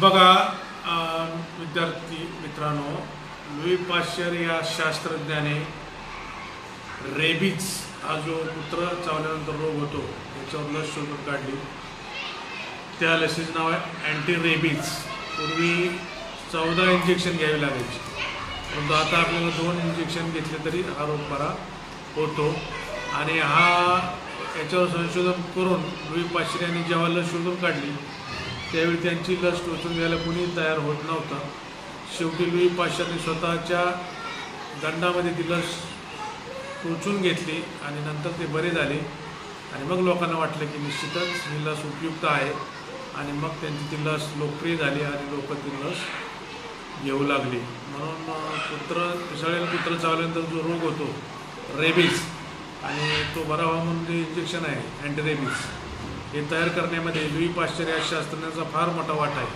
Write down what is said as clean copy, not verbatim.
बघा विद्यार्थी मित्रांनो, लुई पाश्चर या शास्त्रज्ञाने रेबीज हा जो कुत्र चावल्यानंतर रोग होतो त्याच्यावर लस शोधून काढली. त्या लसीचं नाव आहे अँटी रेबीज. पूर्वी 14 इंजेक्शन घ्यावी लागायची, परंतु आता आपल्याला 2 इंजेक्शन घेतले तरी हा रोग बरा होतो. आणि याच्यावर संशोधन करून लुई पाश्चर यांनी जेव्हा लस शोधून काढली त्यावेळी त्यांची लस टोचून घ्यायला कुणी तयार होत नव्हतं. शेवटी लुई पाश्चरने स्वतःच्या दंडामध्ये ती लस टोचून घेतली आणि नंतर ते बरे झाले. आणि मग लोकांना वाटलं की निश्चितच ही लस उपयुक्त आहे आणि मग त्यांची ती लस लोकप्रिय झाली आणि लोक ती लस घेऊ लागली. म्हणून पिसाळलेलं कुत्रं चावल्यानंतर जो रोग होतो रेबीज, आणि तो बरा व्हावा म्हणून जे इंजेक्शन आहे अँटी रेबीज हे तयार करण्यामध्ये लुई पाश्चर या शास्त्रज्ञाचा फार मोठा वाटा आहे.